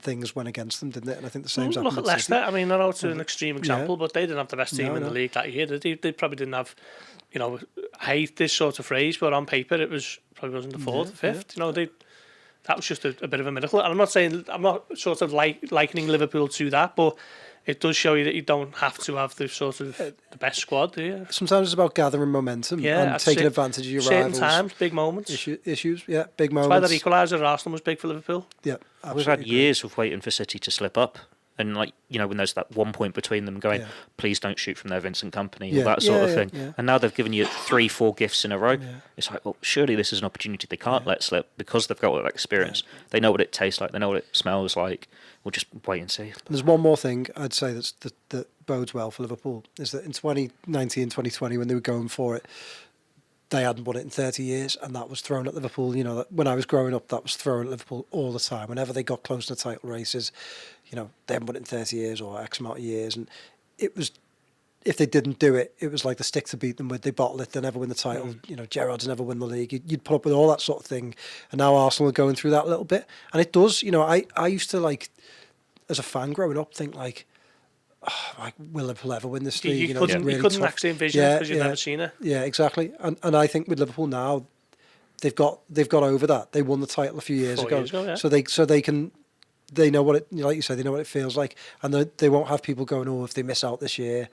things went against them, didn't it? And I think the same's happened. Look at Leicester. I mean, I know it's an extreme example, but they didn't have the best team in the league that year. They probably didn't have, I hate this sort of phrase, but on paper it probably wasn't the fourth, fifth. That was just a bit of a miracle. And I'm not sort of likening Liverpool to that, but it does show you that you don't have to have the sort of the best squad, do you? Sometimes it's about gathering momentum and taking advantage of your rivals. Certain times, big moments. Issues, big moments. That's why that equaliser at Arsenal was big for Liverpool. Yeah, we've had years of waiting for City to slip up. And when there's that 1 point between them going, please don't shoot from there, Vincent Kompany, or that sort of thing. Yeah. And now they've given you 3-4 gifts in a row. Yeah. It's like, well, surely this is an opportunity they can't let slip because they've got all that experience. Yeah. They know what it tastes like. They know what it smells like. We'll just wait and see. There's one more thing I'd say that bodes well for Liverpool, is that in 2019, 2020, when they were going for it, they hadn't won it in 30 years, and that was thrown at Liverpool. When I was growing up, that was thrown at Liverpool all the time. Whenever they got close to title races, they haven't won it in 30 years or X amount of years, and it if they didn't do it, it was like the stick to beat them with. They bottle it, they never win the title. You know, Gerrard's never win the league. You'd put up with all that sort of thing. And now Arsenal are going through that a little bit. And it does, you know, I used to, like, as a fan growing up, think like will Liverpool ever win this league? You couldn't actually envision it because you've never seen it. Yeah, exactly. And I think with Liverpool now, they've got over that. They won the title a few years ago. Yeah. So they know what it, like you said, they know what it feels like, and they won't have people going, oh, if they miss out this year,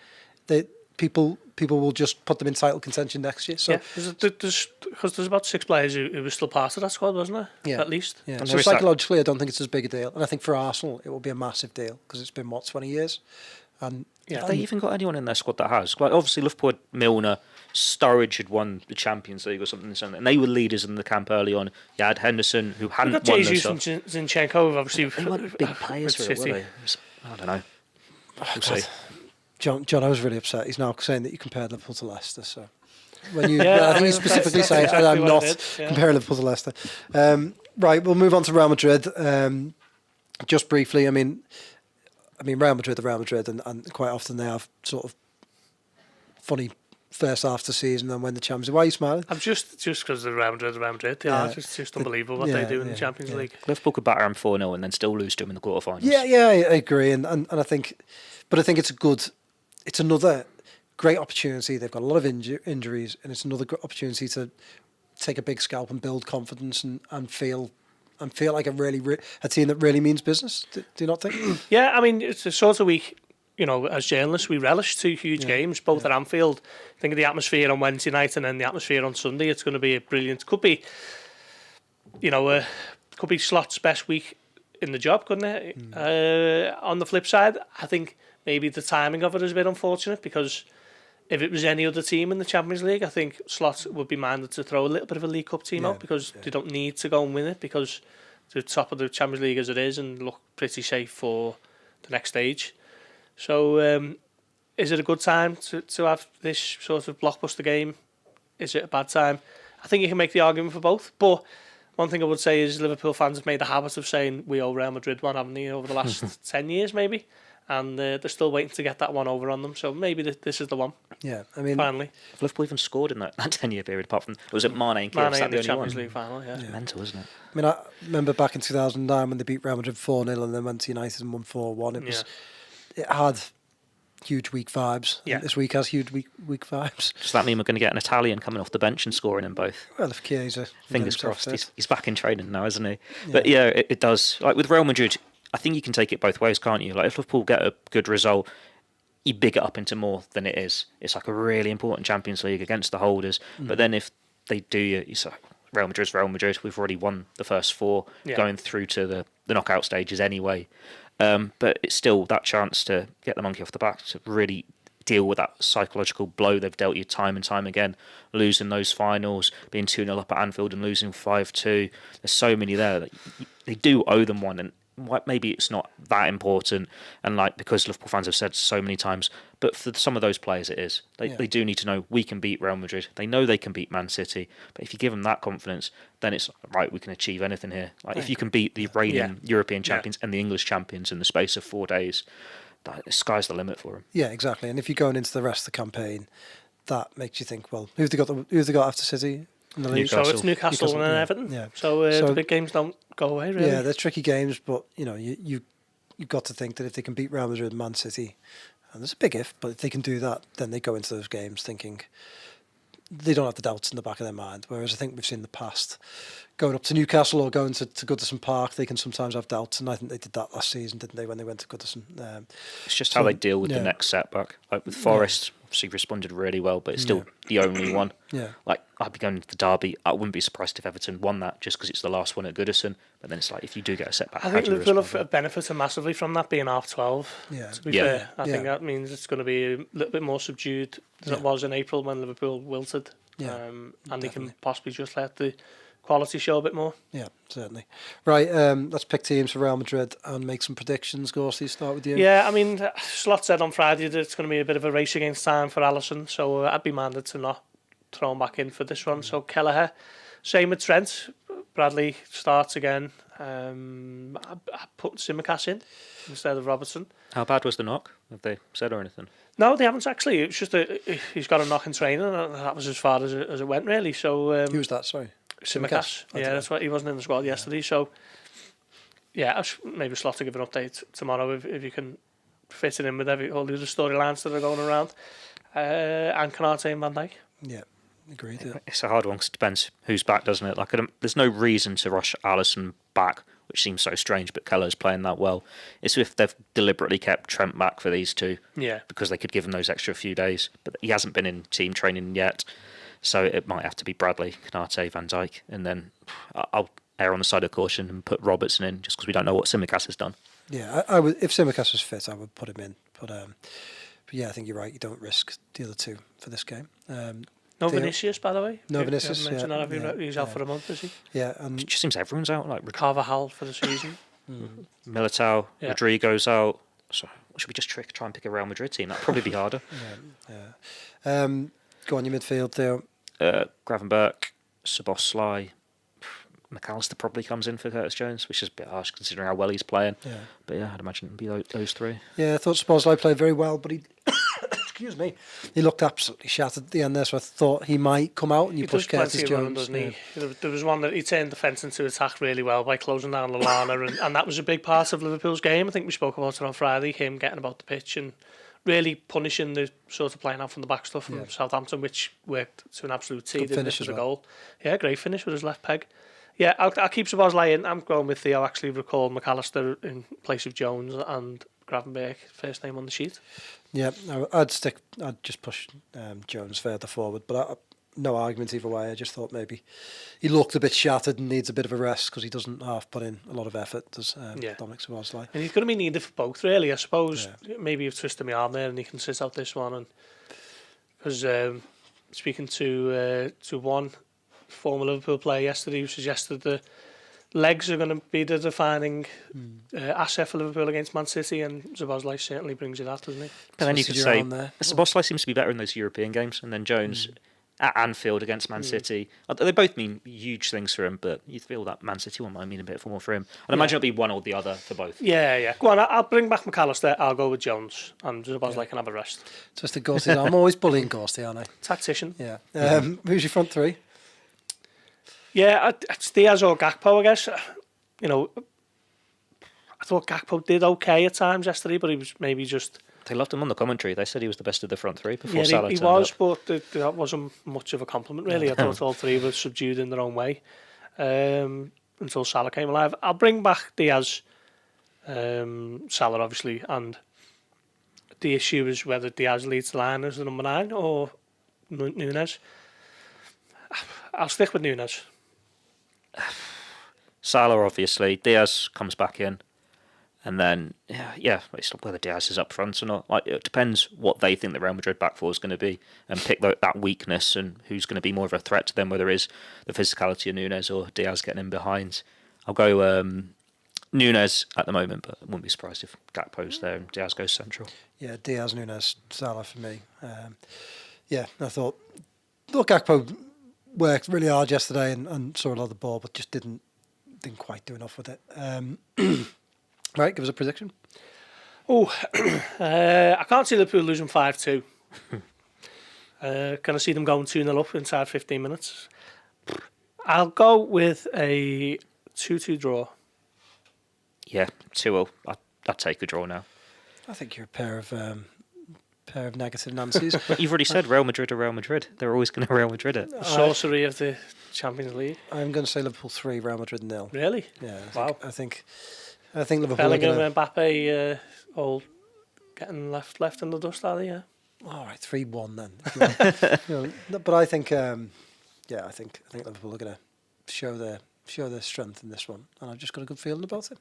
people will just put them in title contention next year. So because there's about 6 players who were still part of that squad, wasn't there? Yeah, at least. Yeah. So psychologically, I don't think it's as big a deal, and I think for Arsenal, it will be a massive deal because it's been 20 years, and have they even got anyone in their squad that has? Like, obviously, Liverpool had Milner, Sturridge had won the Champions League or something, and they were leaders in the camp early on. You had Henderson, who hadn't won Jesus and Zinchenko, obviously. They weren't big players for it, were they? I don't know. We'll see. John, I was really upset. He's now saying that you compared Liverpool to Leicester. So when you, I think you specifically say exactly I'm not comparing Liverpool to Leicester. Right, we'll move on to Real Madrid. Just briefly, I mean, Real Madrid are Real Madrid, and quite often they have sort of funny first half of the season and win the Champions League. Why are you smiling? I'm just because they're Real Madrid. They are. It's just unbelievable what they do in the Champions League. Liverpool could batter them 4-0 and then still lose to them in the quarterfinals. Yeah, I agree, and I think it's another great opportunity. They've got a lot of injuries, and it's another great opportunity to take a big scalp and build confidence and feel like a team that really means business. Do you not think? Yeah, I mean, it's a sort of week. You know, as journalists, we relish 2 huge games, both at Anfield. Think of the atmosphere on Wednesday night and then the atmosphere on Sunday. It's going to be a brilliant. Could be Slot's best week in the job, couldn't it? On the flip side, I think maybe the timing of it is a bit unfortunate because if it was any other team in the Champions League, I think Slot would be minded to throw a little bit of a League Cup team out because they don't need to go and win it because they're top of the Champions League as it is and look pretty safe for the next stage. So is it a good time to have this sort of blockbuster game? Is it a bad time? I think you can make the argument for both. But one thing I would say is Liverpool fans have made a habit of saying we owe Real Madrid one, haven't they, over the last 10 years maybe? And they're still waiting to get that one over on them. So maybe this is the one. Yeah, I mean, finally. Have Liverpool even scored in that 10-year period apart from... Was it Mane and Kane? Mane in the Champions League final, yeah. Mental, isn't it? I mean, I remember back in 2009 when they beat Real Madrid 4-0 and then went to United and won 4-1. It had huge weak vibes. Yeah. This week has huge weak vibes. Does that mean we're going to get an Italian coming off the bench and scoring in both? Well, if Chiesa... Fingers crossed. He's back in training now, isn't he? Yeah. But yeah, it does. Like with Real Madrid, I think you can take it both ways, can't you? Like if Liverpool get a good result, you big it up into more than it is. It's like a really important Champions League against the holders. But then if they do, you say, Real Madrid's Real Madrid. We've already won the first 4, going through to the knockout stages anyway. But it's still that chance to get the monkey off the back, to really deal with that psychological blow they've dealt you time and time again, losing those finals, being 2-0 up at Anfield and losing 5-2. There's so many there that they do owe them one, and maybe it's not that important, and like because Liverpool fans have said so many times, but for some of those players it is. They do need to know we can beat Real Madrid. They know they can beat Man City, but if you give them that confidence, then it's right, we can achieve anything here. Like if you can beat the reigning European champions and the English champions in the space of 4 days, the sky's the limit for them. Yeah, exactly. And if you're going into the rest of the campaign, that makes you think, well, who've they got after City? In the league? So it's Newcastle and Everton. Yeah. So the big games don't go away, really. Yeah, they're tricky games, but you've got to think that if they can beat Real Madrid and Man City, and there's a big if, but if they can do that, then they go into those games thinking they don't have the doubts in the back of their mind. Whereas I think we've seen in the past, going up to Newcastle or going to Goodison Park, they can sometimes have doubts, and I think they did that last season, didn't they, when they went to Goodison? It's just how they deal with the next setback. Like with Forest, obviously responded really well, but it's still the only one. Yeah. Like I'd be going to the derby. I wouldn't be surprised if Everton won that just because it's the last one at Goodison. But then it's like if you do get a setback, I think Liverpool have benefited massively from that being half 12. Yeah. To be fair, I think that means it's going to be a little bit more subdued than it was in April when Liverpool wilted. Yeah. And definitely. They can possibly just let the quality show a bit more. Yeah, certainly. Right, let's pick teams for Real Madrid and make some predictions. Gorsty, start with you. Yeah, I mean, Slot said on Friday that it's going to be a bit of a race against time for Alisson, so I'd be minded to not throw him back in for this one. So Kelleher, same with Trent. Bradley starts again. I put Tsimikas in instead of Robertson. How bad was the knock? Have they said or anything? No, they haven't actually. It's just he's got a knock in training, and that was as far as it went, really. So Who was that? Sorry. Tsimikas. Yeah, that's why he wasn't in the squad yesterday. So yeah, maybe Slot to give an update tomorrow if you can fit it in with all the other storylines that are going around. And Canate and Van Dijk. Yeah, agreed. Yeah. It's a hard one because it depends who's back, doesn't it? Like, there's no reason to rush Alisson back, which seems so strange, but Keller's playing that well. It's if they've deliberately kept Trent back for these two, because they could give him those extra few days. But he hasn't been in team training yet, so it might have to be Bradley, Canate, Van Dijk, and then I'll err on the side of caution and put Robertson in just because we don't know what Tsimikas has done. Yeah, I would. If Tsimikas was fit, I would put him in. But yeah, I think you're right. You don't risk the other two for this game. No Vinicius, by the way. No Vinicius. He's out for a month, is he? Yeah, It just seems everyone's out. Like Carvajal for the season. Militao, Rodrigo's out. So should we just try and pick a Real Madrid team? That'd probably be harder. Go on your midfield, Theo. Gravenberch, Szoboszlai, McAllister probably comes in for Curtis Jones, which is a bit harsh considering how well he's playing. Yeah. But yeah, I'd imagine it'd be those three. Yeah, I thought Szoboszlai played very well, but he excuse me, he looked absolutely shattered at the end there, so I thought he might come out and you push Curtis Jones. Doesn't he? There was one that he turned defence into attack really well by closing down Lallana, and that was a big part of Liverpool's game. I think we spoke about it on Friday, him getting about the pitch and really punishing the sort of playing out from the back stuff from Southampton, which worked to an absolute T. Didn't it, for the goal. Yeah, great finish with his left peg. Yeah, I'll keep Szoboszlai in. I'm going with Theo. Actually, recall McAllister in place of Jones and Gravenberch first name on the sheet. Yeah, I'd just push Jones further forward, but no argument either way. I just thought maybe he looked a bit shattered and needs a bit of a rest because he doesn't half put in a lot of effort, does Dominic Szoboszlai. And he's going to be needed for both, really. I suppose maybe you've twisted my arm there and he can sit out this one. And because speaking to one former Liverpool player yesterday who suggested the legs are going to be the defining asset for Liverpool against Man City, and Szoboszlai certainly brings you that, doesn't he? But then you could say Szoboszlai seems to be better in those European games, and then Jones at Anfield against Man City. They both mean huge things for him, but you feel that Man City one might mean a bit more for him. I'd imagine it'll be one or the other for both. Yeah. Go on, I'll bring back McAllister. I'll go with Jones, and Szoboszlai can have a rest. Just the Gorsty. I'm always bullying Gorsty, aren't I? Tactician. Yeah. Who's your front three? Yeah, it's Diaz or Gakpo, I guess. I thought Gakpo did okay at times yesterday, but he was maybe just... They loved him on the commentary. They said he was the best of the front three before Salah he turned was, up. but that wasn't much of a compliment, really. I thought all three were subdued in their own way until Salah came alive. I'll bring back Diaz, Salah, obviously, and the issue is whether Diaz leads the line as the number 9 or Núñez. I'll stick with Núñez. Salah, obviously. Diaz comes back in. And then, it's whether Diaz is up front or not. Like, it depends what they think the Real Madrid back four is going to be and pick that weakness and who's going to be more of a threat to them, whether it is the physicality of Núñez or Diaz getting in behind. I'll go Núñez at the moment, but I wouldn't be surprised if Gakpo's there and Diaz goes central. Yeah, Diaz, Núñez, Salah for me. I thought Gakpo worked really hard yesterday and saw a lot of the ball, but just didn't quite do enough with it. Right, give us a prediction. I can't see Liverpool losing 5-2. Can I see them going 2-0 up inside 15 minutes? I'll go with a 2-2 draw. Yeah, 2-0. I'd take a draw now. I think you're a pair of negative Nancy's. But you've already said Real Madrid are Real Madrid. They're always going to Real Madrid it. The sorcery of the Champions League. I'm going to say Liverpool 3, Real Madrid 0. Really? Yeah. I think Liverpool. Bellingham and Mbappe all getting left in the dust, are they? Yeah. All right, 3-1 then. But I think, I think Liverpool are going to show their strength in this one, and I've just got a good feeling about it.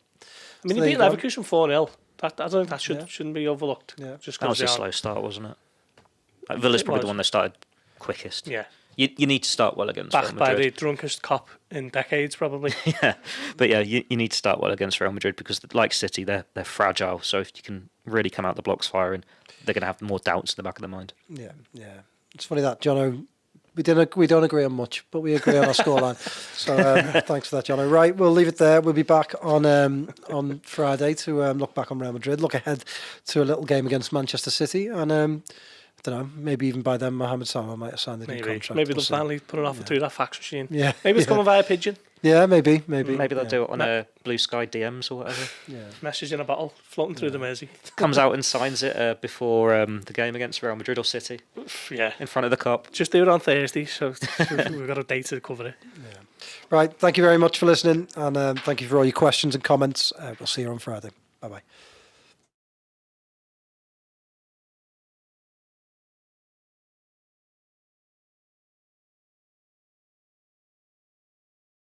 I mean, he beat Leverkusen 4-0. I don't think that shouldn't be overlooked. Yeah. Just that was a slow start, wasn't it? Villa's probably the one that started quickest. Yeah. You need to start well against Real Madrid. Backed by the drunkest cop in decades, probably. Yeah, but you need to start well against Real Madrid because, like City, they're fragile. So if you can really come out the blocks firing, they're going to have more doubts in the back of their mind. Yeah. It's funny that, Jono, We don't agree on much, but we agree on our scoreline. So thanks for that, Jono. Right, we'll leave it there. We'll be back on Friday to look back on Real Madrid, look ahead to a little game against Manchester City, and I don't know, maybe even by then Mohamed Salah might have signed a new contract. Maybe they'll finally put an offer through that fax machine. Yeah, maybe it's coming via pigeon. Yeah, maybe. Maybe they'll do it on a Blue Sky DMs or whatever. Yeah. Message in a bottle floating through the Mersey. Comes out and signs it before the game against Real Madrid or City. Yeah, in front of the Kop. Just do it on Thursday, so we've got a date to cover it. Yeah. Right, thank you very much for listening, and thank you for all your questions and comments. We'll see you on Friday. Bye-bye.